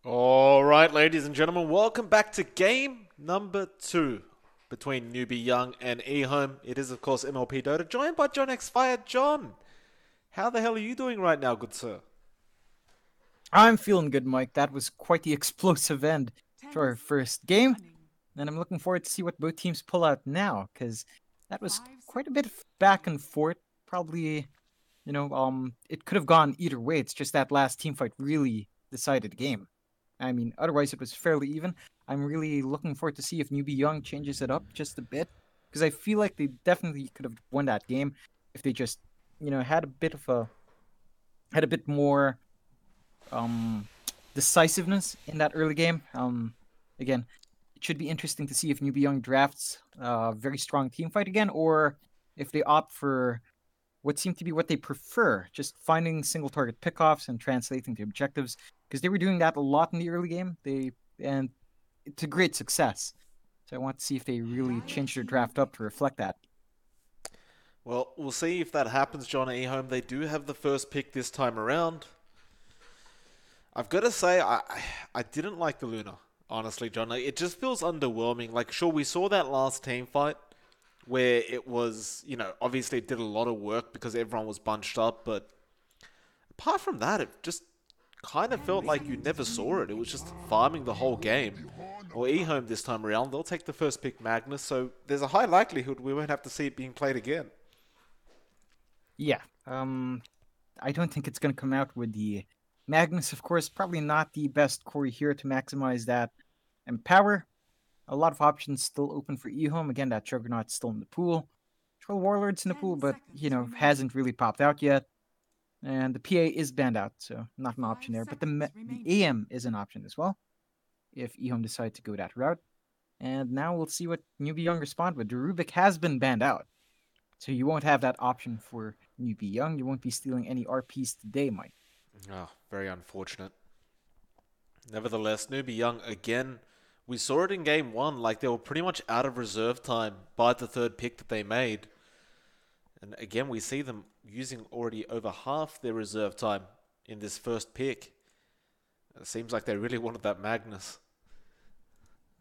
Alright, ladies and gentlemen, welcome back to game number 2 between Newbee and EHOME. It is, of course, MLPDotA, joined by johnxfire. John, how the hell are you doing right now, good sir? I'm feeling good, Mike. That was quite the explosive end to our first game, and I'm looking forward to see what both teams pull out now, because that was quite a bit of back and forth. Probably, it could have gone either way. It's just that last team fight really decided the game. I mean, otherwise it was fairly even. I'm really looking forward to see if Newbee changes it up just a bit, because I feel like they definitely could have won that game if they just, had a bit more um, decisiveness in that early game. Again, it should be interesting to see if Newbee drafts a very strong team fight again, or if they opt for what seemed to be what they prefer, just finding single target pickoffs and translating to objectives, because they were doing that a lot in the early game. And to great success. So I want to see if they really change their draft up to reflect that. Well, we'll see if that happens, John at EHOME. They do have the first pick this time around. I've got to say, I didn't like the Luna, honestly, John. It just feels underwhelming. Like, sure, we saw that last team fight where it was, obviously it did a lot of work because everyone was bunched up, but apart from that, it just kind of felt like you never saw it. It was just farming the whole game. Or EHOME this time around, they'll take the first pick Magnus, so there's a high likelihood we won't have to see it being played again. Yeah. I don't think it's going to come out with the Magnus, of course, probably not the best core here to maximize that empower. A lot of options still open for EHOME. Again, that Juggernaut's still in the pool. Troll Warlord's in the pool, but, hasn't really popped out yet. And the PA is banned out, so not an option there. But the AM is an option as well, if EHOME decide to go that route. And now we'll see what Newbee respond with. The Rubik has been banned out, so you won't have that option for Newbee. You won't be stealing any RPs today, Mike. Oh, very unfortunate. Nevertheless, Newbee again, we saw it in game 1, like they were pretty much out of reserve time by the third pick that they made. And again, we see them using already over half their reserve time in this first pick. It seems like they really wanted that Magnus.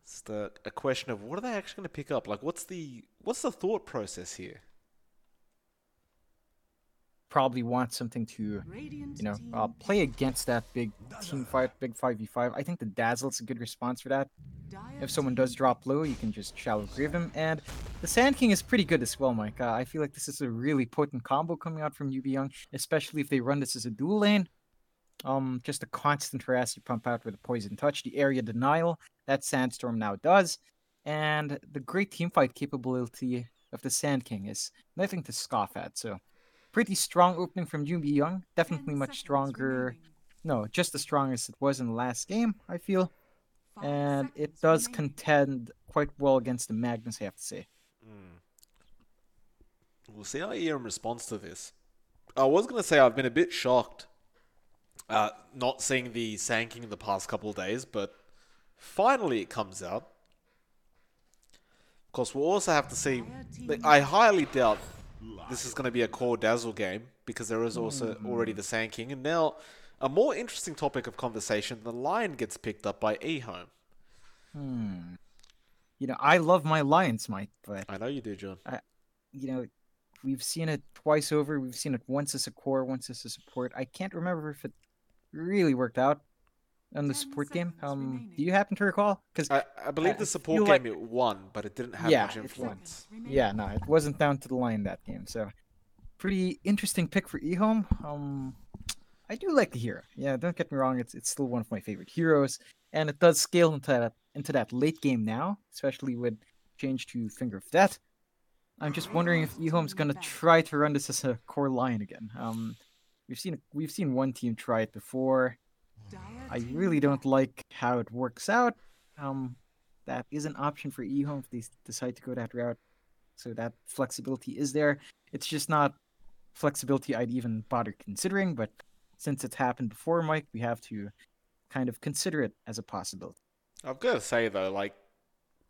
It's a question of what are they actually going to pick up? Like, what's the thought process here? Probably want something to, play against that big team fight, big 5v5. I think the Dazzle's a good response for that. If someone does drop low, you can just Shallow Grave him. And the Sand King is pretty good as well, Mike. I feel like this is a really potent combo coming out from Newbee, especially if they run this as a dual lane. Just a constant harass you pump out with a Poison Touch. The area denial that Sandstorm now does. And the great teamfight capability of the Sand King is nothing to scoff at. So pretty strong opening from Newbee. Definitely much stronger. No, just as strong as it was in the last game, I feel. And it does contend quite well against the Magnus, I have to say. We'll see how EM responds to this. I was going to say I've been a bit shocked not seeing the Sand King in the past couple of days, but finally it comes out. Of course, we'll also have to see. I highly doubt this is going to be a core Dazzle game because there is also already the Sand King. And now, a more interesting topic of conversation, the Lion gets picked up by EHOME. I love my Lions, Mike, but I know you do, John. We've seen it twice over. We've seen it once as a core, once as a support. I can't remember if it really worked out on the support game. Do you happen to recall? Because I believe the support game it won, but it didn't have much influence. No, it wasn't down to the line that game. So, pretty interesting pick for EHOME. I do like the hero. Yeah, don't get me wrong. It's still one of my favorite heroes, and it does scale into that late game now, especially with change to Finger of Death. I'm just wondering if EHOME's gonna try to run this as a core line again. We've seen one team try it before. I really don't like how it works out. That is an option for EHOME if they decide to go that route. So that flexibility is there. It's just not flexibility I'd even bother considering, but since it's happened before, Mike, we have to kind of consider it as a possibility. I've got to say, though, like,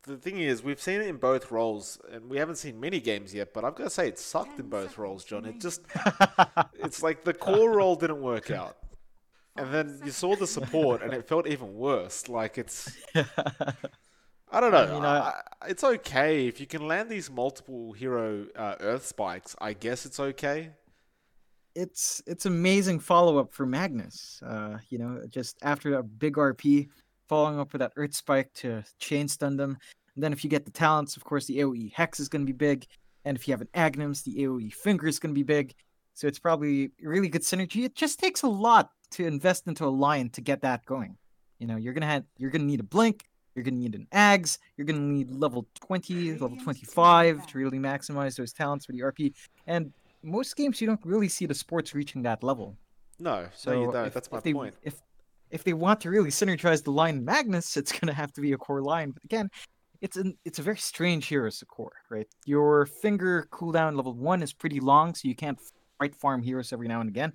the thing is, we've seen it in both roles, and we haven't seen many games yet, but I've got to say it sucked in both roles, John. It's like the core role didn't work out. And then you saw the support, and it felt even worse. Like I don't I know. mean, It's okay if you can land these multiple hero Earth spikes. I guess it's okay. it's amazing follow up for Magnus. Just after a big RP, following up with that Earth Spike to chain stun them. And then if you get the talents, of course, the AOE Hex is going to be big. And if you have an Aghanim's, the AOE Finger is going to be big. So it's probably really good synergy. It just takes a lot to invest into a line to get that going. You're gonna need a blink. You're gonna need an Ags. You're gonna need level 20, level 25 to really maximize those talents for the RP. And most games you don't really see the sports reaching that level. No, no, you So don't. if That's my if they point. if they want to really synergize the line Magnus, it's gonna have to be a core line. But again, it's a very strange hero as a core, right? Your finger cooldown level 1 is pretty long, so you can't fight farm heroes every now and again.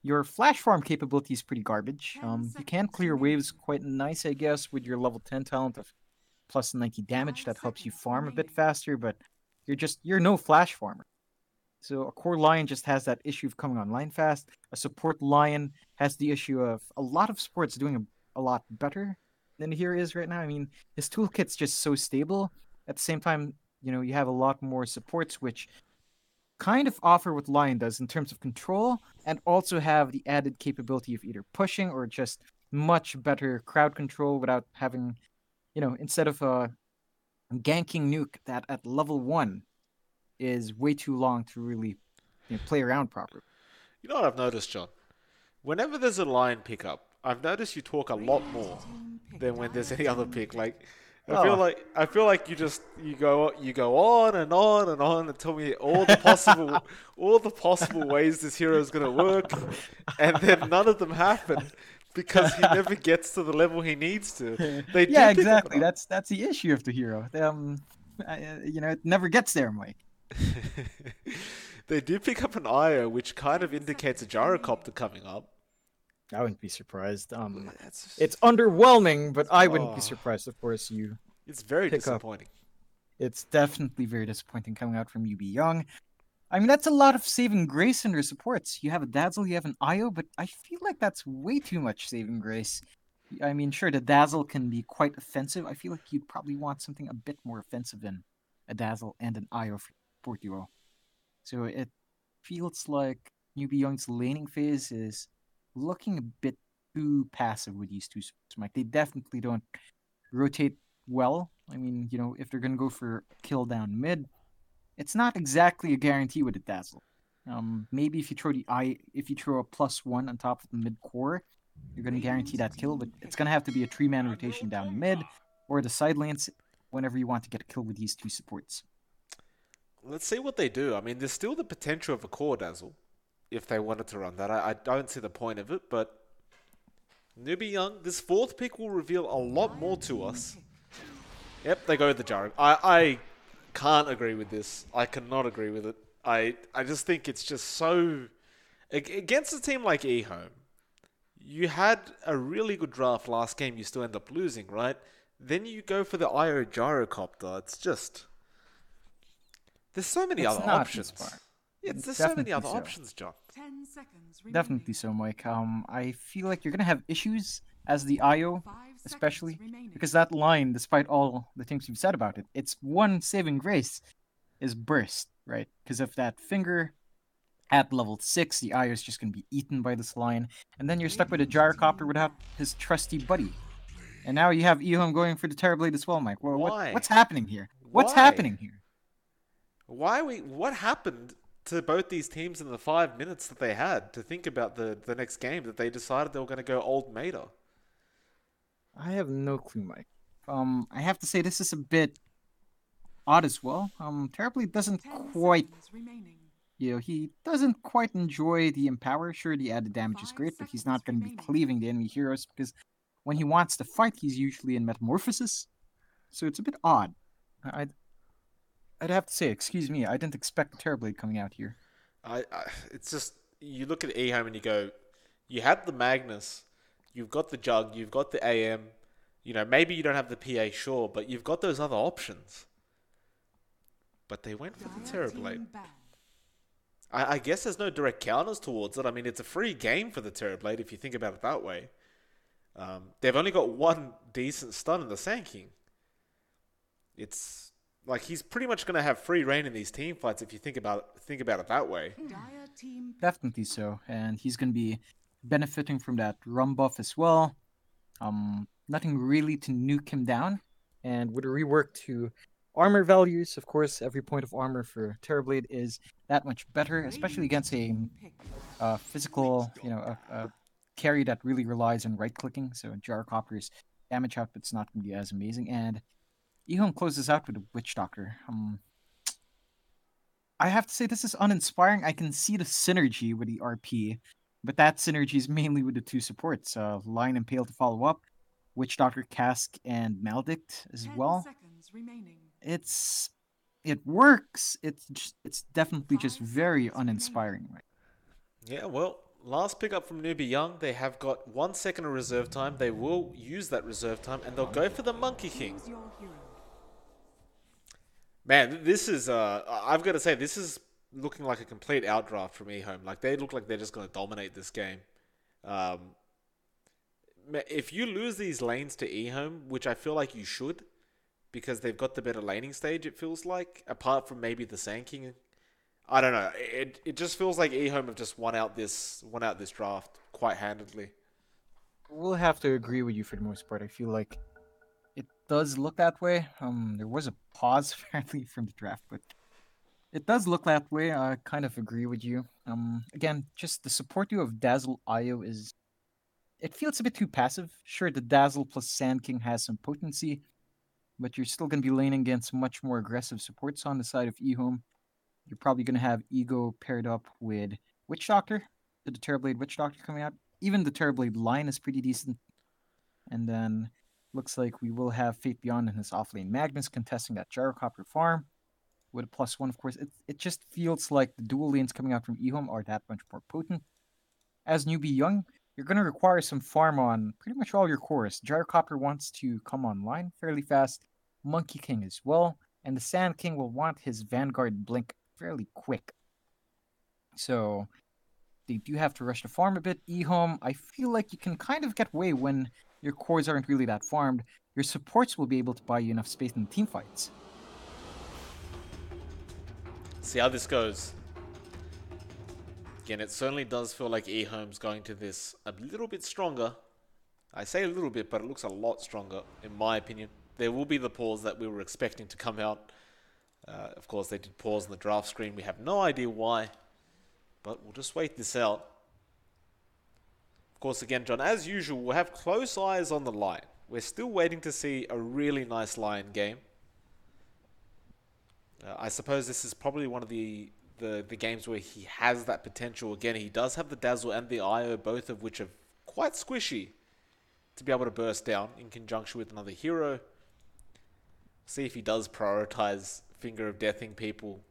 Your flash farm capability is pretty garbage. You can clear waves quite nice, I guess, with your level 10 talent of plus 90 damage. That helps you farm a bit faster, but you're no flash farmer. So a core lion just has that issue of coming online fast. A support lion has the issue of a lot of supports doing a lot better than here is right now. I mean, his toolkit's just so stable. At the same time, you have a lot more supports which kind of offer what lion does in terms of control, and also have the added capability of either pushing or just much better crowd control without having, instead of ganking nuke that at level 1 is way too long to really play around properly. You know what I've noticed, John? Whenever there's a line pickup, I've noticed you talk a lot more than when there's any other pick. Like, Oh, I feel like you go on and on and on and tell me all the possible ways this hero is gonna work, and then none of them happen because he never gets to the level he needs to. They do yeah, pick up an exactly. That's the issue of the hero. It never gets there, Mike. they do pick up an IO, which kind of indicates a gyrocopter coming up. I wouldn't be surprised. That's It's underwhelming, but I wouldn't be oh, surprised. Of course, you it's very pick up. disappointing. It's definitely very disappointing coming out from UB Young. I mean, that's a lot of saving grace under supports. You have a Dazzle, you have an IO, but I feel like that's way too much saving grace. I mean, sure, the Dazzle can be quite offensive. I feel like you'd probably want something a bit more offensive than a Dazzle and an IO for duo. So it feels like Newbee Young's laning phase is looking a bit too passive with these two supports, Mike. They definitely don't rotate well. I mean, if they're going to go for kill down mid, it's not exactly a guarantee with a dazzle. Maybe if you throw a +1 on top of the mid core, you're going to guarantee that kill. But it's going to have to be a 3-man rotation down mid or the side lanes whenever you want to get a kill with these two supports. Let's see what they do. I mean, there's still the potential of a core dazzle if they wanted to run that. I don't see the point of it, but Newbie Young, this fourth pick will reveal a lot more to us. Yep, they go the Jaro. I can't agree with this. I cannot agree with it. I just think it's just so... Against a team like EHOME, you had a really good draft last game, you still end up losing, right? Then you go for the IO Gyrocopter. It's just... There's so many It's other not this options. far. There's so many Definitely other so. options, John. Definitely so, Mike. I feel like you're gonna have issues as the IO, especially because that line, despite all the things you've said about it, its one saving grace is burst, right? Because if that finger at level 6, the IO is just gonna be eaten by this line, and then you're stuck with a gyrocopter without his trusty buddy. And now you have EHOME going for the Terrorblade as well, Mike. Well, Why? what's happening here? What's Why? happening here? What happened to both these teams in the 5 minutes that they had to think about the next game that they decided they were going to go old Mater? I have no clue, Mike. I have to say this is a bit odd as well. Terrorblade doesn't quite, he doesn't quite enjoy the empower. Sure, the added damage is great, but he's not going to be cleaving the enemy heroes because when he wants to fight, he's usually in Metamorphosis. So it's a bit odd. I'd have to say, excuse me, I didn't expect the Terrorblade coming out here. It's just you look at EHOME and you go, you had the Magnus, you've got the Jug, you've got the AM. You know, maybe you don't have the PA, sure, but you've got those other options. But they went for the Terrorblade. I guess there's no direct counters towards it. I mean, it's a free game for the Terrorblade if you think about it that way. They've only got one decent stun in the Sand King. It's like he's pretty much going to have free reign in these team fights if you think about it that way. Definitely so, and he's going to be benefiting from that rum buff as well. Nothing really to nuke him down, and with a rework to armor values, of course, every point of armor for Terrorblade is that much better, especially against a physical, a carry that really relies on right clicking. So Gyrocopter's damage output's not going to be as amazing, and EHOME closes out with a Witch Doctor. I have to say this is uninspiring. I can see the synergy with the RP, but that synergy is mainly with the two supports, Lion and Pale to follow up, Witch Doctor, Cask, and Maledict as well. It works. It's definitely just very uninspiring, right? Yeah, well, last pickup from Newbee. They have got 1 second of reserve time. They will use that reserve time, and they'll go for the Monkey King. Man, this is, I've got to say, this is looking like a complete outdraft from EHOME. Like, they look like they're just going to dominate this game. Um, if you lose these lanes to EHOME, which I feel like you should, because they've got the better laning stage, it feels like, apart from maybe the Sand King. I don't know. It just feels like EHOME have just won out this draft quite handedly. We'll have to agree with you for the most part. I feel like it does look that way. There was a pause apparently from the draft, but it does look that way. I kind of agree with you. Again, just the support you of Dazzle IO is. It feels a bit too passive. Sure, the Dazzle plus Sand King has some potency, but you're still going to be laning against much more aggressive supports on the side of EHOME. You're probably going to have Ego paired up with Witch Doctor, the Terrorblade Witch Doctor coming out. Even the Terrorblade line is pretty decent. And then looks like we will have Fate Beyond in his offlane Magnus contesting that Gyrocopter farm with a +1, of course. It just feels like the dual lanes coming out from EHOME are that much more potent. As Newbee, you're going to require some farm on pretty much all your cores. Gyrocopter wants to come online fairly fast, Monkey King as well, and the Sand King will want his Vanguard blink fairly quick. So they do have to rush the farm a bit. EHOME, I feel like you can kind of get away when your cores aren't really that farmed. Your supports will be able to buy you enough space in team fights. See how this goes. Again, it certainly does feel like EHOME's going to this a little bit stronger. I say a little bit, but it looks a lot stronger, in my opinion. There will be the pause that we were expecting to come out. Of course, they did pause on the draft screen. We have no idea why, but we'll just wait this out. Of course, again, John, as usual, we'll have close eyes on the line. We're still waiting to see a really nice Lion game. I suppose this is probably one of the games where he has that potential. Again, he does have the Dazzle and the IO, both of which are quite squishy to be able to burst down in conjunction with another hero. See if he does prioritize Finger of Deathing people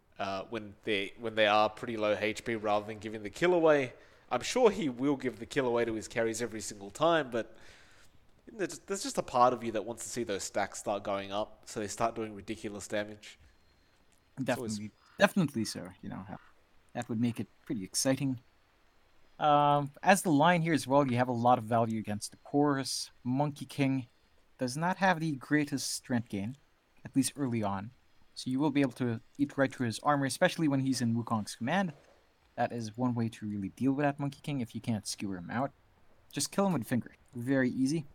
when they are pretty low HP rather than giving the kill away. I'm sure he will give the kill away to his carries every single time, but there's just a part of you that wants to see those stacks start going up, so they start doing ridiculous damage. Definitely so. That would make it pretty exciting. As the line here as well, you have a lot of value against the cores. Monkey King does not have the greatest strength gain, at least early on. So you will be able to eat right through his armor, especially when he's in Wukong's command. That is one way to really deal with that Monkey King if you can't skewer him out. Just kill him with Finger. Very easy.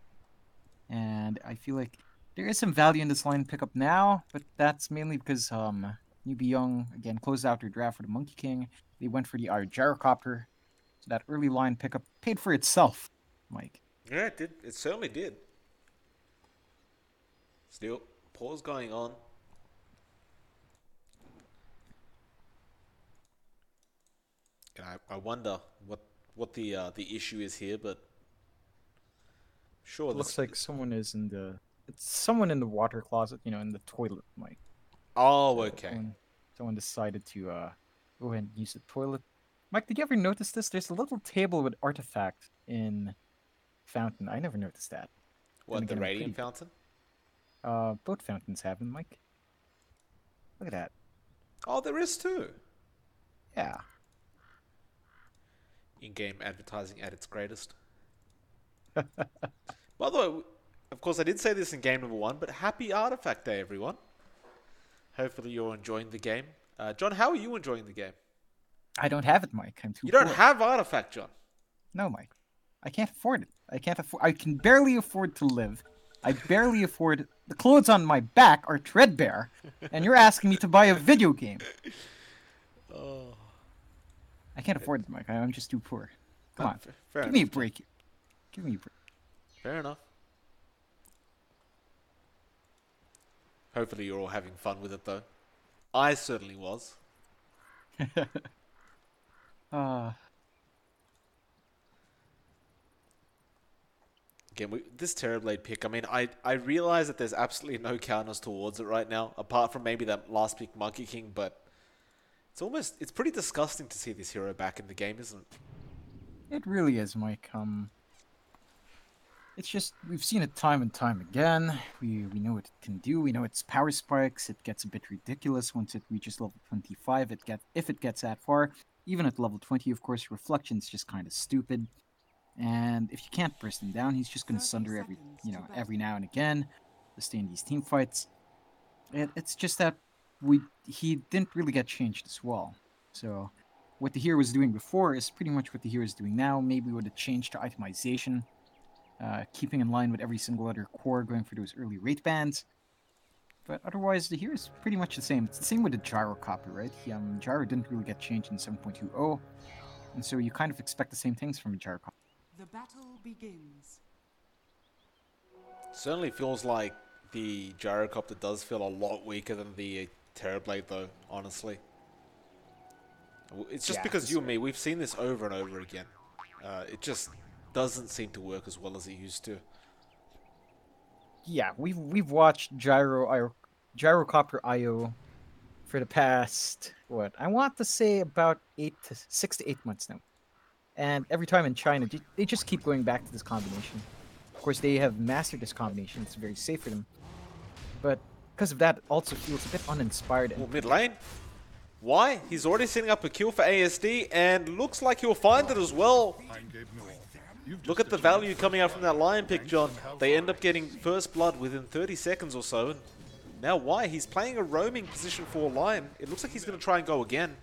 And I feel like there is some value in this line pickup now, but that's mainly because Newbee, again, closed out their draft for the Monkey King. They went for the Gyrocopter. So that early line pickup paid for itself, Mike. Yeah, it did. It certainly did. Still, pause going on. I wonder what the issue is here, but sure. It looks like someone is in the. It's someone in the water closet, in the toilet, Mike. Oh, okay. Someone decided to go ahead and use the toilet. Mike, did you ever notice this? There's a little table with artifact in fountain. I never noticed that. What, the radiant fountain? Both fountains have them, Mike. Look at that. Oh, there is too. Yeah. in-game advertising at its greatest. By the way, of course, I did say this in game number 1, but happy Artifact Day, everyone. Hopefully you're enjoying the game. John, how are you enjoying the game? I don't have it, Mike. I'm too You don't poor. have Artifact, John. No, Mike. I can't afford it. I can barely afford to live. I barely afford... The clothes on my back are threadbare, and you're asking me to buy a video game. Oh. I can't afford it, Mike. I'm just too poor. Come on. Fair Give enough. me a break. Give me a break. Fair enough. Hopefully you're all having fun with it, though. I certainly was. Again, this Terrorblade pick, I mean, I realize that there's absolutely no counters towards it right now, apart from maybe that last pick Monkey King, but it's pretty disgusting to see this hero back in the game, isn't it? It really is, Mike. It's just, we've seen it time and time again. We know what it can do. We know its power spikes. It gets a bit ridiculous once it reaches level 25. If it gets that far. Even at level 20, of course, Reflection's just kind of stupid. And if you can't burst him down, he's just going to sunder every now and again to stay in these team fights. It's just that he didn't really get changed as well. So what the hero was doing before is pretty much what the hero is doing now, maybe with a change to itemization. Keeping in line with every single other core, going for those early rate bands. But otherwise, the hero is pretty much the same. It's the same with the Gyrocopter, right? Gyro didn't really get changed in 7.20, and so you kind of expect the same things from a Gyrocopter. The battle begins. Certainly feels like the Gyrocopter does feel a lot weaker than the Terrorblade, though, honestly. It's just because you and me, we've seen this over and over again. It just doesn't seem to work as well as it used to. Yeah, we've watched Gyrocopter IO for the past, I want to say about 6 to 8 months now. And every time in China, they just keep going back to this combination. Of course, they have mastered this combination. It's very safe for them. But because of that, it also feels a bit uninspired. Well, mid lane. Why? He's already setting up a kill for ASD, and looks like he'll find it as well. Look at the value coming out from that Lion pick, John. They end up getting first blood within 30 seconds or so. And now why? He's playing a roaming position for Lion. It looks like he's going to try and go again.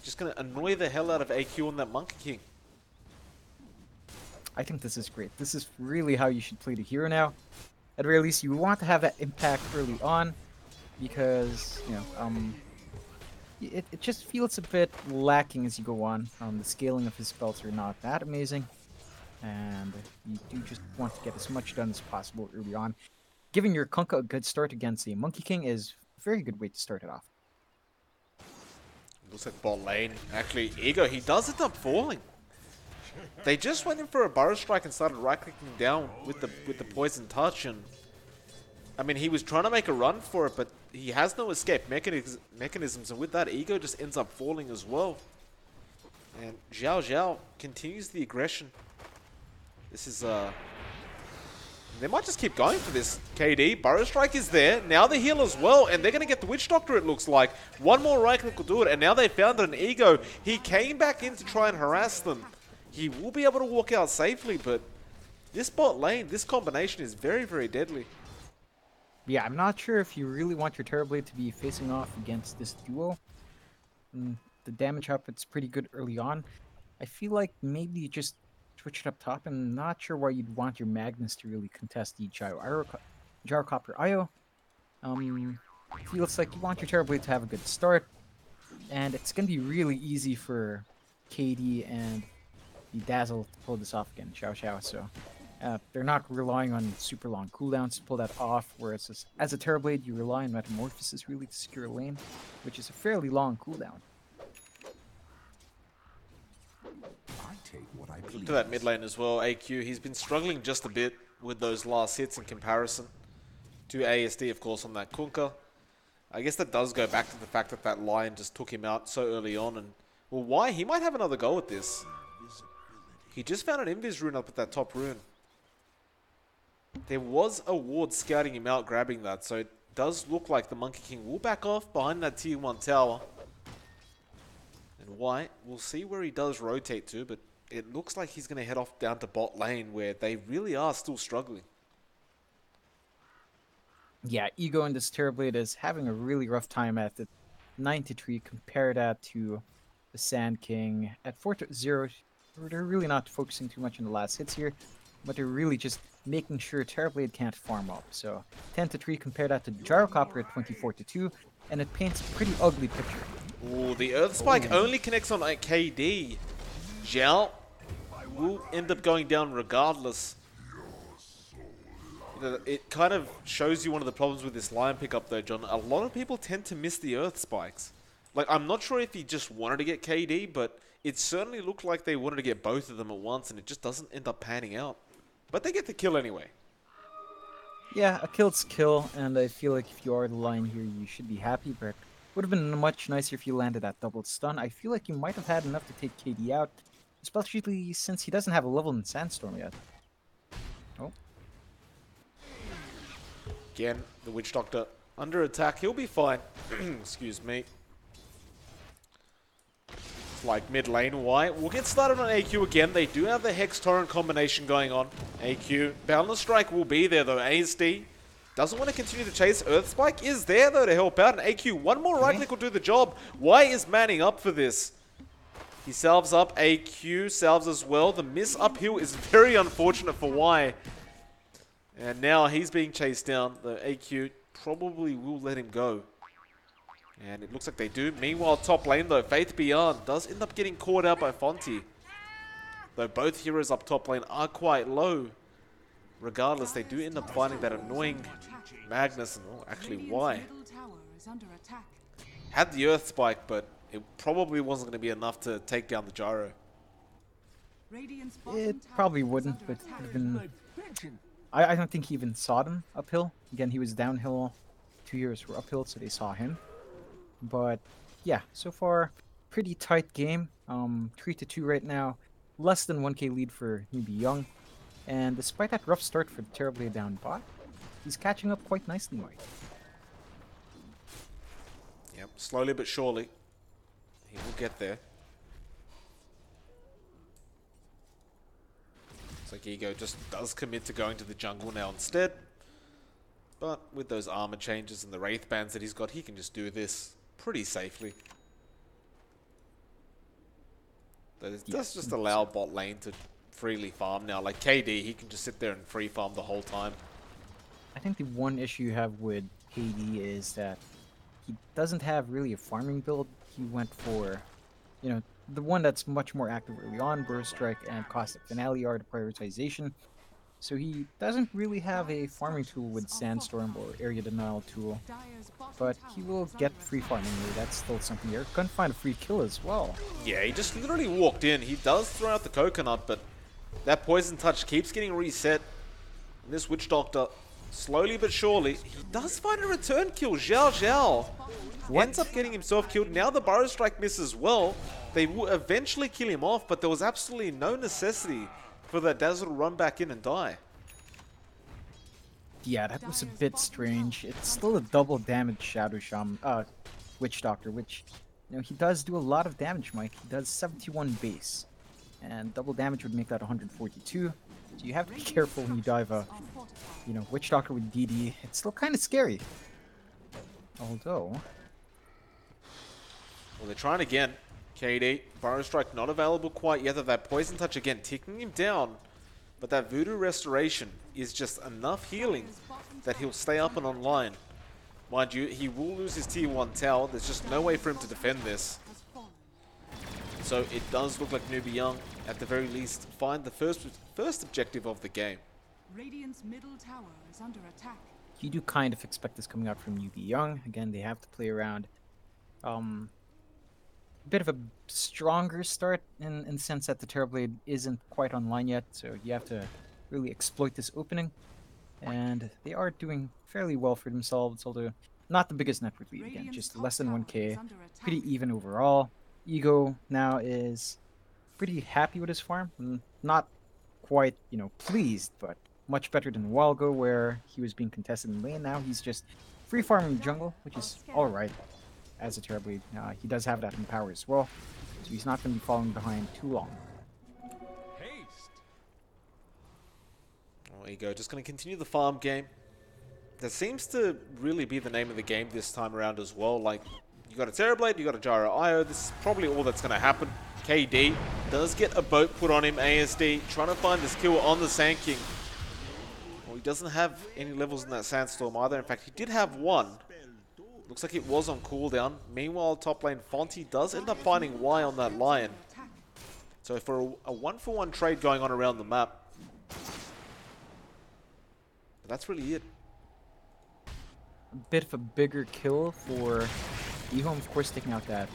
Just going to annoy the hell out of AQ on that Monkey King. I think this is great. This is really how you should play the hero now. At the very least, you want to have that impact early on, because, it just feels a bit lacking as you go on. The scaling of his spells are not that amazing, and you do just want to get as much done as possible early on. Giving your Kunkka a good start against a Monkey King is a very good way to start it off. Looks like bot lane. Actually, Ego, he does end up falling. They just went in for a Burrow Strike and started right-clicking down with the Poison Touch, and I mean, he was trying to make a run for it, but he has no escape mechanisms, and with that, Ego just ends up falling as well. And Zhao continues the aggression. This is, they might just keep going for this, KD. Burrow Strike is there. Now the heal as well, and they're going to get the Witch Doctor, it looks like. One more right click will do it, and now they found an Ego. He came back in to try and harass them. He will be able to walk out safely, but this bot lane, this combination is very, very deadly. Yeah, I'm not sure if you really want your Terrorblade to be facing off against this duo. The damage output's pretty good early on. I feel like maybe you just switch it up top, and not sure why you'd want your Magnus to really contest the Gyrocopter IO. Feels like you want your Terrorblade to have a good start, and it's going to be really easy for KD and the Dazzle to pull this off again, Xiao. So they're not relying on super long cooldowns to pull that off, whereas as a Terrorblade, you rely on Metamorphosis really to secure a lane, which is a fairly long cooldown. To that mid lane as well, AQ, he's been struggling just a bit with those last hits in comparison to ASD, of course, on that Kunkka. I guess that does go back to the fact that that Lion just took him out so early on, and, well, why? He might have another go at this. He just found an Invis rune up at that top rune. There was a ward scouting him out, grabbing that, so it does look like the Monkey King will back off behind that tier 1 tower. And White. We'll see where he does rotate to, but it looks like he's going to head off down to bot lane, where they really are still struggling. Yeah, Ego in this Terrorblade is having a really rough time at the 9-3. Compare that to the Sand King at 4-0. They're really not focusing too much on the last hits here, but they're really just making sure Terrorblade can't farm up. So 10-3, compare that to Gyrocopter at 24-2, and it paints a pretty ugly picture. Ooh, the Earth Spike only connects on KD. Zhao will end up going down regardless. It kind of shows you one of the problems with this line pickup though, John. A lot of people tend to miss the Earth Spikes. Like, I'm not sure if he just wanted to get KD, but it certainly looked like they wanted to get both of them at once, and it just doesn't end up panning out. But they get the kill anyway. Yeah, a kill's kill, and I feel like if you are the line here, you should be happy, but would have been much nicer if you landed that double stun. I feel like you might have had enough to take KD out, especially since he doesn't have a level in Sandstorm yet. Oh. Again, the Witch Doctor under attack. He'll be fine. Excuse me. It's like mid lane. Why? We'll get started on AQ again. They do have the Hex Torrent combination going on. AQ. Boundless Strike will be there though. ASD doesn't want to continue to chase. Earth Spike is there though to help out. And AQ, one more right click will do the job. Y is manning up for this. He salves up. AQ salves as well. The miss uphill is very unfortunate for Y. And now he's being chased down. The AQ probably will let him go. And it looks like they do. Meanwhile, top lane though, Faith Beyond does end up getting caught out by Fonty. Though both heroes up top lane are quite low. Regardless, they do end up finding that annoying Magnus, and actually Y. Had the Earth Spike, but it probably wasn't going to be enough to take down the Gyro. It probably wouldn't, but it would have been... I don't think he even saw them uphill. Again, he was downhill. 2 heroes were uphill, so they saw him. But yeah, so far, pretty tight game. 3-2 right now. Less than 1k lead for Newbee. And despite that rough start for the Terrorblade down bot, he's catching up quite nicely, Mike. Yep, slowly but surely, he will get there. Looks like Ego just does commit to going to the jungle now instead. But with those armor changes and the Wraith bands that he's got, he can just do this pretty safely. That does just allow bot lane to freely farm now. Like KD, he can just sit there and free farm the whole time. I think the one issue you have with KD is that he doesn't have really a farming build. He went for, you know, the one that's much more active early on. Burst Strike and Caustic Finale are the prioritization. So he doesn't really have a farming tool with Sandstorm or Area Denial tool. But he will get free farming here. That's still something here. Couldn't find a free kill as well. Yeah, he just literally walked in. He does throw out the coconut, but that poison touch keeps getting reset. And this Witch Doctor, slowly but surely, he does find a return kill. Zhao ends up getting himself killed. Now the Burrow Strike misses well. They will eventually kill him off, but there was absolutely no necessity for that Dazzle to run back in and die. Yeah, that was a bit strange. It's still a double damage Shadow Shaman, Witch Doctor, which, you know, he does do a lot of damage, Mike. He does 71 base. And double damage would make that 142. So you have to be careful when you dive a, you know, Witch Doctor with DD. It's still kind of scary. Although... Well, they're trying again. KD, Burrow Strike not available quite yet. That Poison Touch again, ticking him down. But that Voodoo Restoration is just enough healing that he'll stay up and online. Mind you, he will lose his tier 1 tower. There's just no way for him to defend this. So it does look like Newbee, at the very least, find the first objective of the game. Radiant's middle tower is under attack. You do kind of expect this coming out from Newbee. Again, they have to play around. Bit of a stronger start in the sense that the Terrorblade isn't quite online yet, so you have to really exploit this opening. And they are doing fairly well for themselves, although not the biggest network lead again, just less than 1k, pretty even overall. Ego now is pretty happy with his farm, not quite, you know, pleased, but much better than a while ago where he was being contested in lane. Now he's just free farming jungle, which is alright. As a Terrorblade, he does have that in power as well. so he's not going to be falling behind too long. There you go, just going to continue the farm game. That seems to really be the name of the game this time around as well. Like, you got a Terrorblade, you got a Gyro IO. This is probably all that's going to happen. KD does get a boat put on him. ASD trying to find this kill on the Sand King. Well, he doesn't have any levels in that Sandstorm either. In fact, he did have one. Looks like it was on cooldown. Meanwhile, top lane Fonty does end up finding Y on that Lion. So for a one-for-one trade going on around the map. But that's really it. A bit of a bigger kill for EHOME, of course, taking out that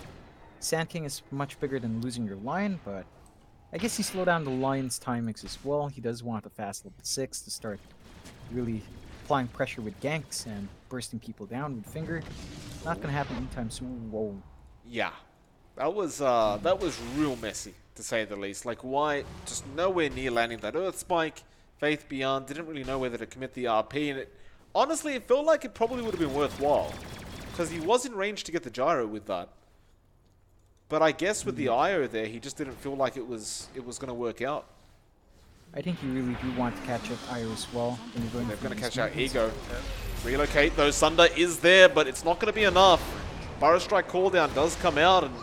Sand King is much bigger than losing your Lion, but I guess he slowed down the Lion's timings as well. He does want a fast level 6 to start really applying pressure with ganks and bursting people down with finger. Not gonna happen anytime soon. Whoa. Yeah, that was real messy, to say the least. Like, why just nowhere near landing that Earth Spike. Faith Beyond didn't really know whether to commit the RP, and it honestly, it felt like it probably would have been worthwhile, because he was in range to get the gyro with that. But I guess with the IO there, he just didn't feel like it was going to work out. I think you really do want to catch up IO as well. They're going to catch out Ego. Relocate, though. Sunder is there, but it's not going to be enough. Burrow Strike cooldown does come out, and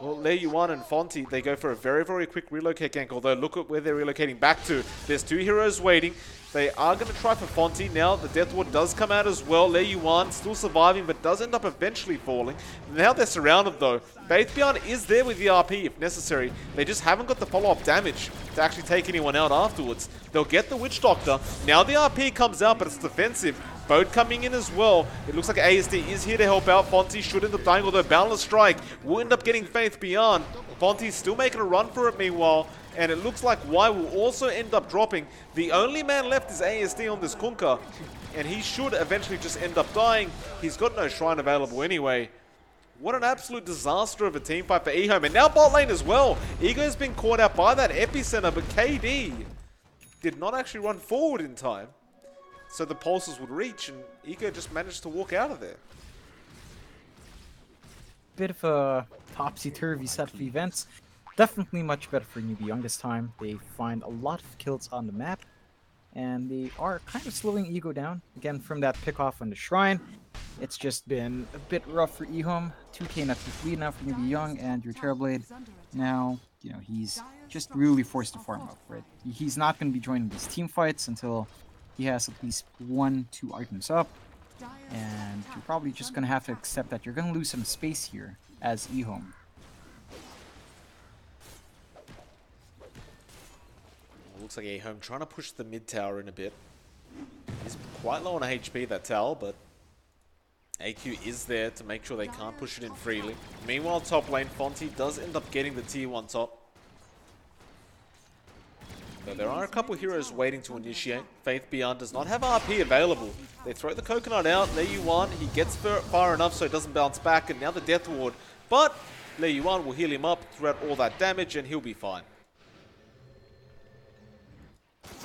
well, Lei Yuan and Fonty, they go for a very, very quick relocate gank, although look at where they're relocating back to. There's two heroes waiting. They are going to try for Fonty. Now the Death Ward does come out as well. Lei Yuan still surviving, but does end up eventually falling. Now they're surrounded, though. Faith Beyond is there with the RP if necessary. They just haven't got the follow-up damage to actually take anyone out afterwards. They'll get the Witch Doctor. Now the RP comes out, but it's defensive. Boat coming in as well. It looks like ASD is here to help out. Fonty should end up dying, although Boundless Strike will end up getting Faith Beyond. Fonty's still making a run for it meanwhile, and it looks like Y will also end up dropping. The only man left is ASD on this Kunkka, and he should eventually just end up dying. He's got no Shrine available anyway. What an absolute disaster of a team fight for EHOME. And now bot lane as well. Ego's been caught out by that epicenter, but KD did not actually run forward in time, so the pulses would reach, and Ego just managed to walk out of there. Bit of a topsy-turvy set of events. Definitely much better for Newbee this time. They find a lot of kills on the map, and they are kind of slowing Ego down. Again, from that pick-off on the Shrine, it's just been a bit rough for EHOME. 2k not to lead now for Newbee, and your Terrorblade now, you know, he's just really forced to farm up, right? He's not going to be joining these team fights until he has at least 1-2 items up, and you're probably just going to have to accept that you're going to lose some space here as EHOME. Looks like EHOME trying to push the mid tower in a bit. He's quite low on HP, that tower, but AQ is there to make sure they can't push it in freely. Meanwhile, top lane, Fonty does end up getting the tier 1 top. So there are a couple heroes waiting to initiate. Faith Beyond does not have RP available. They throw the coconut out. Lei Yuan, he gets far enough so it doesn't bounce back, and now the Death Ward. But Lei Yuan will heal him up throughout all that damage, and he'll be fine.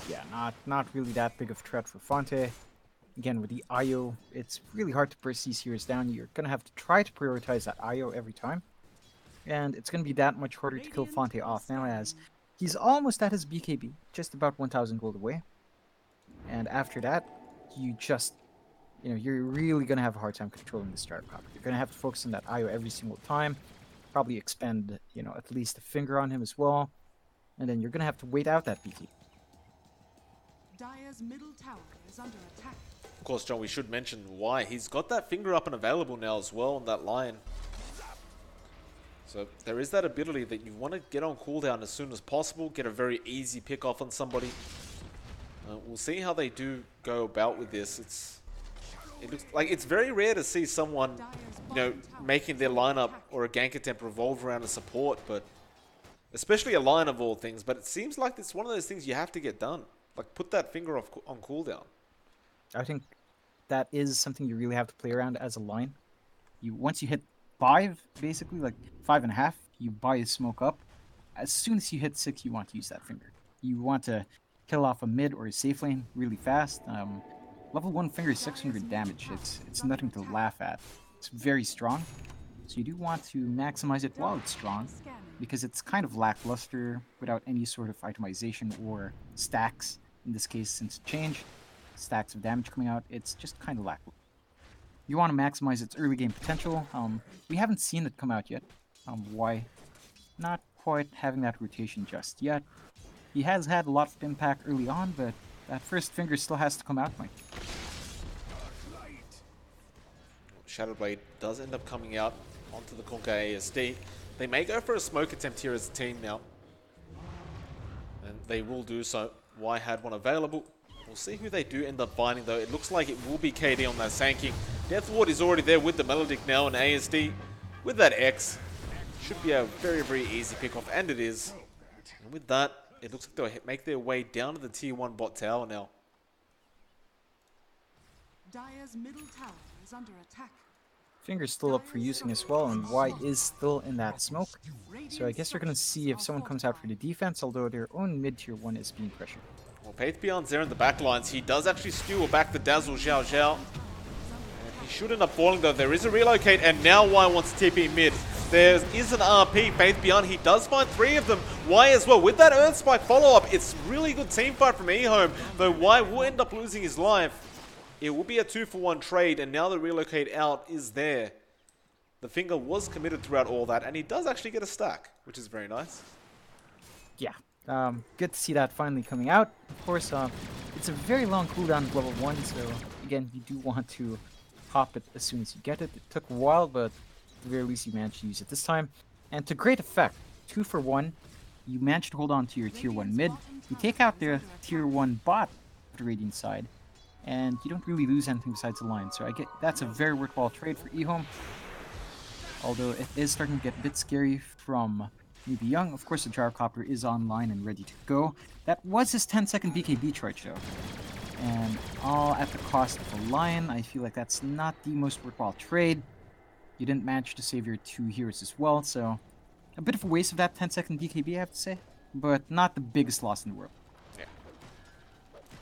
Yeah, not really that big of a threat for Fonte. Again, with the IO, it's really hard to burst these heroes down. You're going to have to try to prioritize that IO every time. And it's going to be that much harder to kill Fonte off now, as he's almost at his BKB, just about 1,000 gold away. And after that, you just, you know, you're really going to have a hard time controlling the Starcopter. You're going to have to focus on that IO every single time. Probably expend, you know, at least a finger on him as well. And then you're going to have to wait out that BKB. Dire's middle tower is under attack. Of course, John, we should mention why. He's got that finger up and available now as well on that Lion. So there is that ability that you want to get on cooldown as soon as possible, get a very easy pick off on somebody. We'll see how they do go about with this. It looks like it's very rare to see someone, you know, making their lineup or a gank attempt revolve around a support, but especially a Lion of all things. But it seems like it's one of those things you have to get done. Like, put that finger off on cooldown. I think that is something you really have to play around as a Lion. Once you hit 5, basically, like 5.5, you buy a smoke up. As soon as you hit 6, you want to use that finger. You want to kill off a mid or a safe lane really fast. Level 1 finger is 600 damage. It's nothing to laugh at. It's very strong. So you do want to maximize it while it's strong, because it's kind of lackluster without any sort of itemization or stacks. In this case, since it changed, stacks of damage coming out, it's just kind of lackluster. You want to maximize its early game potential. We haven't seen it come out yet. Why? Not quite having that rotation just yet. He has had a lot of impact early on, but that first finger still has to come out, Mike. Shadowblade does end up coming out onto the Kunkka ASD. They may go for a smoke attempt here as a team now. And they will do so. Y had one available. We'll see who they do end up finding though. It looks like it will be KD on that Sanking. Death Ward is already there with the Melodic now, and ASD with that X. Should be a very, very easy pick off, and it is. And with that, it looks like they'll make their way down to the tier 1 bot tower now. Dire's middle tower is under attack. Finger's still up for using as well, and Y is still in that smoke. So I guess we're going to see if someone comes out for the defense, although their own mid-tier 1 is being pressured. Well, Pathbeyond's there in the back lines. He does actually skewer back the Dazzle Xiao Xiao. He should end up falling though. There is a relocate, and now Y wants TP mid. There is an RP, Pathbeyond. He does find 3 of them. Y as well. With that Earth Spike follow-up, it's really good team fight from EHOME, though Y will end up losing his life. It will be a 2-for-1 trade, and now the relocate out is there. The finger was committed throughout all that, and he does actually get a stack, which is very nice. Yeah, good to see that finally coming out. Of course, it's a very long cooldown of level 1, so again, you do want to pop it as soon as you get it. It took a while, but at the very least you managed to use it this time. And to great effect, 2-for-1, you managed to hold on to your tier 1 mid. You take out their tier 1 bot to the Radiant side, and you don't really lose anything besides the line. So I get that's a very worthwhile trade for EHOME. Although it is starting to get a bit scary from Newbee. Of course, the Gyrocopter is online and ready to go. That was his 10-second BKB charge though. And all at the cost of a lion. I feel like that's not the most worthwhile trade. You didn't manage to save your 2 heroes as well, so a bit of a waste of that 10-second BKB, I have to say. But not the biggest loss in the world. Yeah.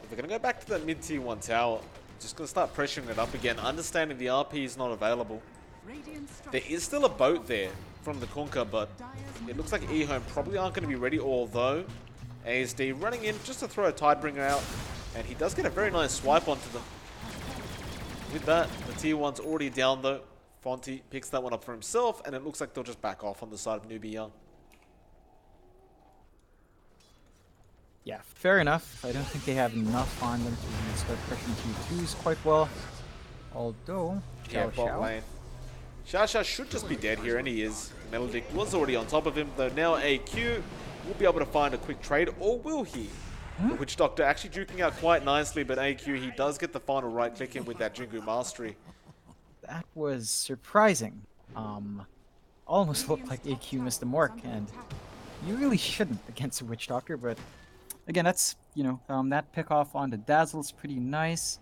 We're going to go back to that mid-tier 1 tower. Just going to start pressuring it up again, understanding the RP is not available. There is still a boat there from the Kunkka, but it looks like EHOME probably aren't going to be ready, although ASD running in just to throw a Tidebringer out, and he does get a very nice swipe onto them. With that, the tier 1's already down though. Fonty picks that one up for himself, and it looks like they'll just back off on the side of Newbee. Yeah, fair enough. I don't think they have enough on them to start pressuring tier 2s quite well. Although, yeah, bot lane. Xiao should just be dead here, and he is. Melodic was already on top of him, though now AQ will be able to find a quick trade, or will he? The Witch Doctor actually duking out quite nicely, but AQ, he does get the final right click in with that Jingu Mastery. That was surprising. Almost looked like AQ missed the mark, and you really shouldn't against a Witch Doctor, but again, that's, you know, that pick off on the Dazzle is pretty nice.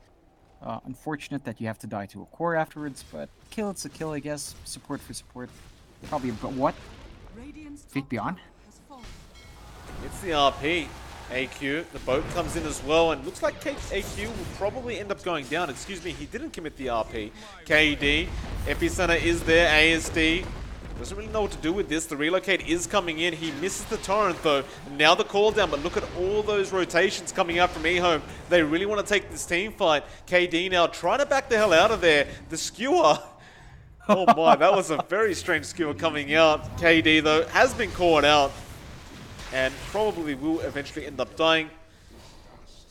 Unfortunate that you have to die to a core afterwards, but kill, it's a kill, I guess. Support for support. Probably a what? Fate Beyond? It's the RP. AQ, the boat comes in as well, and looks like AQ will probably end up going down. Excuse me, he didn't commit the RP. KD, Epicenter is there, ASD. Doesn't really know what to do with this. The relocate is coming in. He misses the torrent though. Now the call down, but look at all those rotations coming out from EHOME. They really want to take this team fight. KD now trying to back the hell out of there. The skewer. Oh my, that was a very strange skewer coming out. KD though has been caught out and probably will eventually end up dying.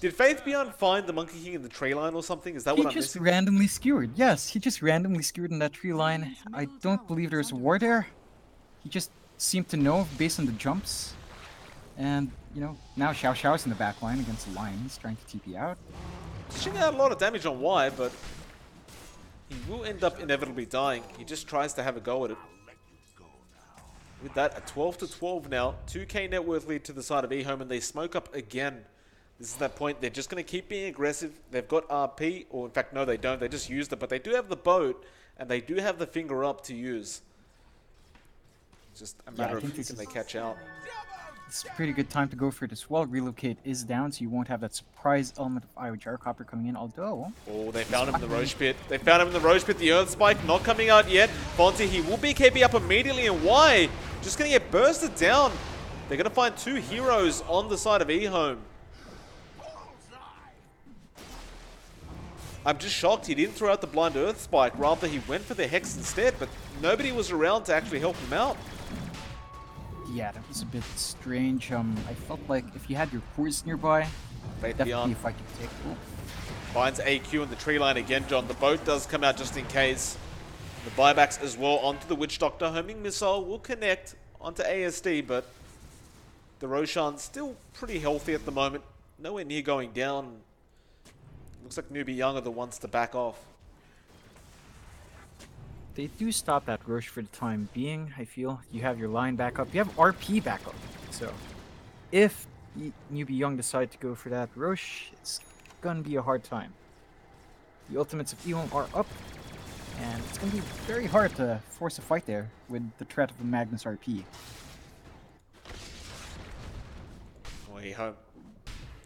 Did Faith Beyond find the Monkey King in the tree line or something? Is that what I'm missing? He just randomly skewered. Yes, he just randomly skewered in that tree line. I don't believe there's a ward there. He just seemed to know based on the jumps. And, you know, now Xiao Xiao's in the back line against the Lions, trying to TP out. Dishing out a lot of damage on Y, but he will end up inevitably dying. He just tries to have a go at it. With that, a 12-12 now. 2k net worth lead to the side of EHOME, and they smoke up again. This is that point. They're just going to keep being aggressive. They've got RP, or in fact, no, they don't. They just used it, but they do have the boat, and they do have the finger up to use. It's just a matter of who can they catch out. It's a pretty good time to go for it as well. Relocate is down, so you won't have that surprise element of Iowa Gyrocopter coming in, although... Oh, they found him in the Roche Pit. They found him in the Roche Pit. The Earth Spike not coming out yet. Fonte, he will BKB up immediately, and why? Just going to get bursted down. They're going to find 2 heroes on the side of EHOME. I'm just shocked he didn't throw out the blind Earth Spike. Rather, he went for the Hex instead, but nobody was around to actually help him out. Yeah, that was a bit strange. I felt like if you had your cores nearby, definitely a fight you could take. Ooh. Finds AQ in the tree line again, John. The boat does come out just in case. The buybacks as well onto the Witch Doctor. Homing Missile will connect onto ASD, but the Roshan's still pretty healthy at the moment. Nowhere near going down. Looks like Newbee are the ones to back off. They do stop that Roche for the time being, I feel. You have your line back up. You have RP back up. So, if Newbee decide to go for that Roche, it's gonna be a hard time. The ultimates of EHOME are up, and it's gonna be very hard to force a fight there with the threat of a Magnus RP. Well, EHOME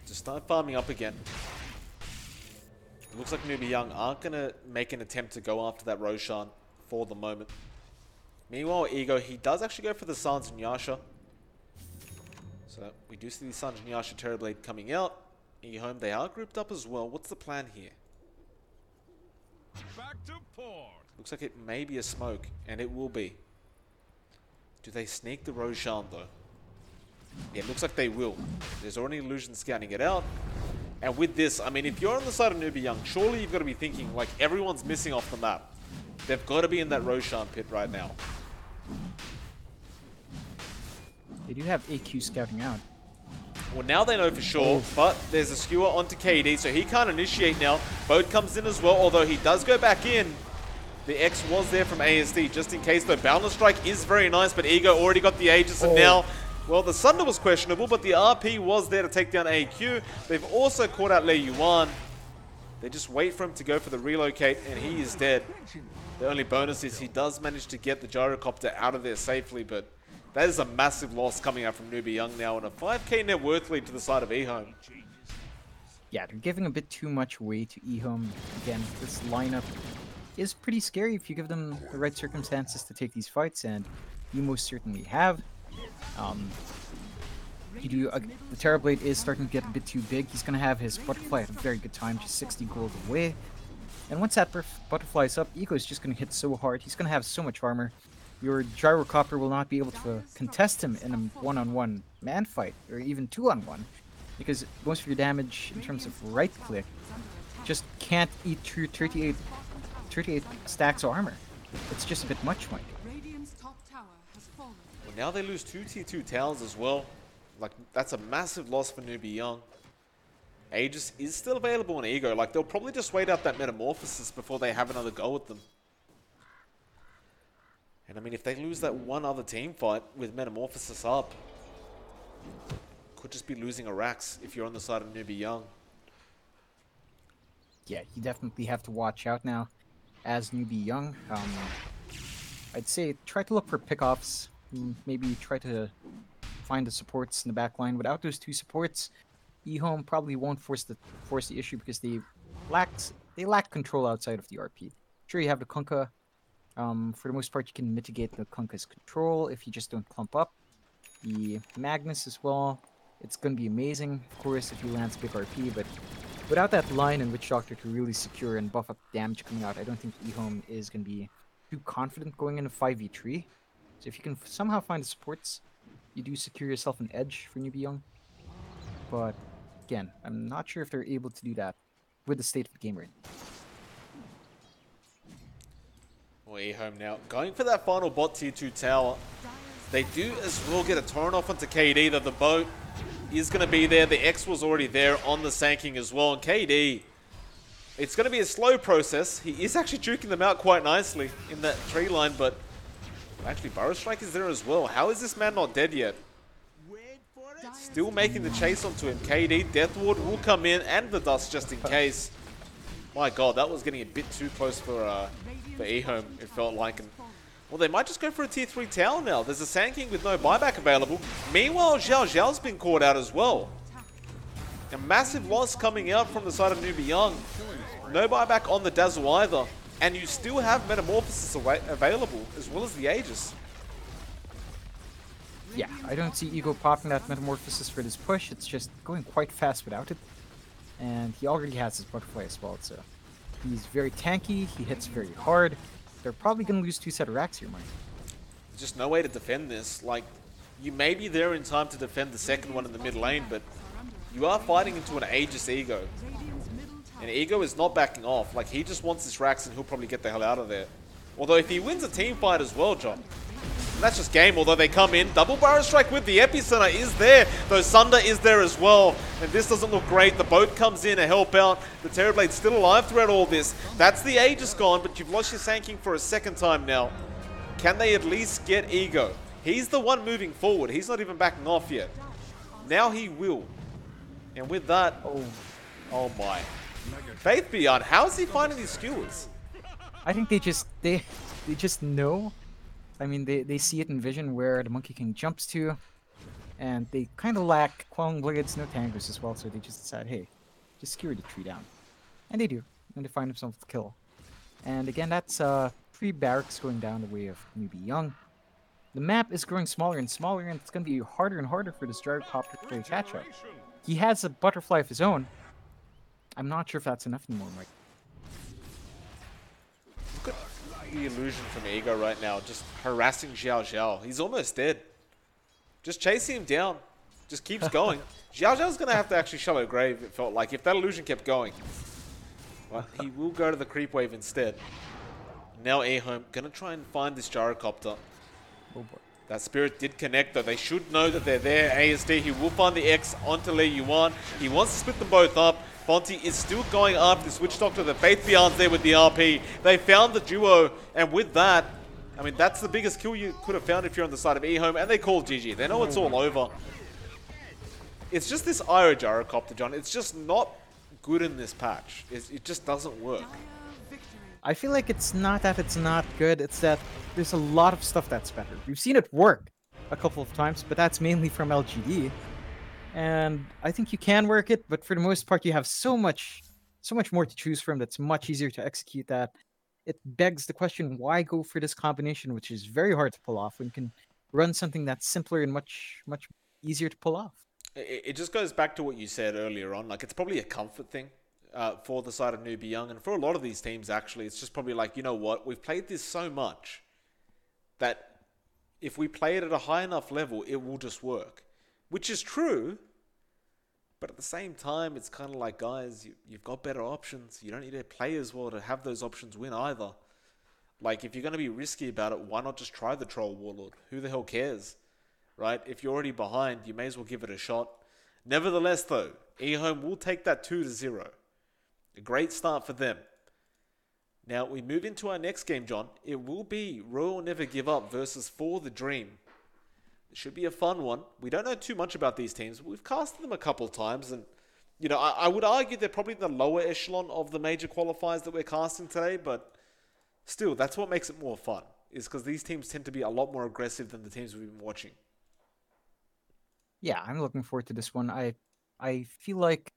just start farming up again. It looks like Newbee aren't gonna make an attempt to go after that Roshan for the moment. Meanwhile, Ego, he does actually go for the Sans and Yasha. So we do see the Sans and Yasha Terrorblade coming out. EHOME, they are grouped up as well. What's the plan here? Back to port. Looks like it may be a smoke, and it will be. Do they sneak the Roshan though? Yeah, it looks like they will. There's already Illusion scouting it out. And with this, I mean, if you're on the side of Newbee, surely you've got to be thinking, like, everyone's missing off the map. They've got to be in that Roshan pit right now. They do have AQ scouting out. Well, now they know for sure, but there's a skewer onto KD, so he can't initiate now. Boat comes in as well, although he does go back in. The X was there from ASD, just in case, though. Boundless Strike is very nice, but Ego already got the Aegis, and now... Well, the Sunder was questionable, but the RP was there to take down AQ. They've also caught out Lei Yuan. They just wait for him to go for the relocate, and he is dead. The only bonus is he does manage to get the gyrocopter out of there safely, but that is a massive loss coming out from Newbee now, and a 5k net worth lead to the side of EHOME. Yeah, they're giving a bit too much away to EHOME. Again, this lineup is pretty scary if you give them the right circumstances to take these fights, and you most certainly have. The Terrorblade is starting to get a bit too big. He's going to have his Butterfly at a very good time, just 60 gold away. And once that Butterfly is up, Ego is just going to hit so hard. He's going to have so much armor. Your Gyrocopter will not be able to contest him in a one-on-one man fight, or even two-on-one, because most of your damage in terms of right-click just can't eat through 38 stacks of armor. It's just a bit much, Mike. Now they lose 2 T2 towers as well. Like, that's a massive loss for Newbee. Aegis is still available on Ego. Like, they'll probably just wait out that Metamorphosis before they have another go at them. And I mean, if they lose that one other team fight with Metamorphosis up, could just be losing a Rax if you're on the side of Newbee. Yeah, you definitely have to watch out now as Newbee. I'd say try to look for pickoffs. Maybe try to find the supports in the back line. Without those 2 supports, EHOME probably won't force the issue because they lack control outside of the RP. Sure, you have the Kunkka. For the most part, you can mitigate the Kunkka's control if you just don't clump up. The Magnus as well. It's going to be amazing, of course, if he lands big RP, but without that line and Witch Doctor to really secure and buff up damage coming out, I don't think EHOME is going to be too confident going into 5v3. So if you can somehow find the supports, you do secure yourself an edge for Newbee. But again, I'm not sure if they're able to do that with the state of the game right now. Well, EHOME now going for that final bot tier 2 tower. They do as well get a torrent off onto KD, though the boat is going to be there. The X was already there on the Sanking as well. And KD, it's going to be a slow process. He is actually juking them out quite nicely in that tree line, but actually, Burrow Strike is there as well. How is this man not dead yet? Still making the chase onto him. KD, Death Ward will come in, and the Dust just in case. My god, that was getting a bit too close for EHOME, it felt like. And Well, they might just go for a tier 3 tower now. There's a Sand King with no buyback available. Meanwhile, Xiao Xiao's been caught out as well. A massive loss coming out from the side of Newbee. No buyback on the Dazzle either. And you still have Metamorphosis available, as well as the Aegis. Yeah, I don't see Ego popping that Metamorphosis for this push. It's just going quite fast without it. And he already has his Butterfly as well, so he's very tanky, he hits very hard. They're probably going to lose 2 set of racks here, Mike. There's just no way to defend this. Like, you may be there in time to defend the second one in the mid lane, but you are fighting into an Aegis Ego. And Ego is not backing off. Like, he just wants his racks and he'll probably get the hell out of there. Although if he wins a team fight as well, John, that's just game. Although they come in, double Barrow Strike with the Epicenter is there. Though Sunder is there as well. And this doesn't look great. The boat comes in to help out. The Terrorblade's still alive throughout all this. That's the Aegis gone, but you've lost your Sand King for a second time now. Can they at least get Ego? He's the one moving forward. He's not even backing off yet. Now he will. And with that, oh my. Faith Beyond, how is he finding these skewers? I think they just know. I mean, they see it in vision where the Monkey King jumps to, and they kind of lack Quelling Blades, no Tangers as well, so they just decide, hey, just skewer the tree down. And they do, and they find themselves the kill. And again, that's 3 barracks going down the way of Newbee. The map is growing smaller and smaller, and it's going to be harder and harder for this Gyrocopter to play catch up. He has a Butterfly of his own. I'm not sure if that's enough anymore, Mike. Look at the illusion from Ego right now, just harassing Xiao Xiao. He's almost dead. Just chasing him down. Just keeps going. Xiao Xiao's going to have to actually shallow grave, it felt like, if that illusion kept going. But he will go to the creep wave instead. Now EHOME going to try and find this Gyrocopter. Oh boy. That Spirit did connect though. They should know that they're there. ASD, he will find the X onto Li Yuan. He wants to split them both up. Fonty is still going after the Switch Doctor. The Faith Beyond's there with the RP. They found the duo, and with that, I mean, that's the biggest kill you could have found if you're on the side of EHOME, and they call GG. They know it's all over. It's just this Iro Gyrocopter, John. It's just not good in this patch. It just doesn't work. I feel like it's not that it's not good, it's that there's a lot of stuff that's better. We've seen it work a couple of times, but that's mainly from LGD. And I think you can work it, but for the most part, you have so much more to choose from that's much easier to execute that it begs the question, why go for this combination, which is very hard to pull off when you can run something that's simpler and much easier to pull off. It just goes back to what you said earlier on. Like, it's probably a comfort thing. For the side of Newbee, and for a lot of these teams, actually, it's just probably like, you know what, we've played this so much that if we play it at a high enough level, it will just work. Which is true, but at the same time, it's kind of like, guys, you've got better options. You don't need to play as well to have those options win either. Like, if you're going to be risky about it, why not just try the Troll Warlord? Who the hell cares, right? If you're already behind, you may as well give it a shot. Nevertheless, though, EHOME will take that 2-0. A great start for them. Now, we move into our next game, John. It will be Royal Never Give Up versus For the Dream. It should be a fun one. We don't know too much about these teams. We've casted them a couple times, and, you know, I would argue they're probably the lower echelon of the major qualifiers that we're casting today, but still, that's what makes it more fun, is because these teams tend to be a lot more aggressive than the teams we've been watching. Yeah, I'm looking forward to this one. I feel like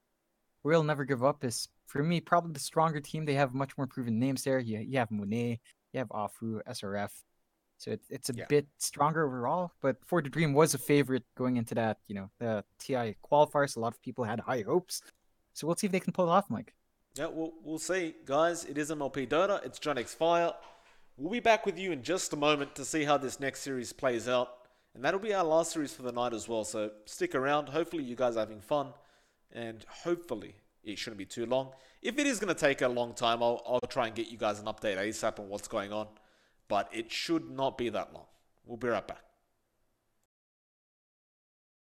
Royal Never Give Up is, for me, probably the stronger team. They have much more proven names there. You have Monet, you have Afu, SRF. So it's a bit stronger overall. But For the Dream was a favorite going into that, you know, the TI qualifiers. A lot of people had high hopes. So we'll see if they can pull it off, Mike. Yeah, we'll see. Guys, it is MLPDotA. It's johnxfire. We'll be back with you in just a moment to see how this next series plays out. And that'll be our last series for the night as well. So stick around. Hopefully you guys are having fun. And hopefully it shouldn't be too long. If it is going to take a long time, I'll try and get you guys an update ASAP on what's going on. But it should not be that long. We'll be right back.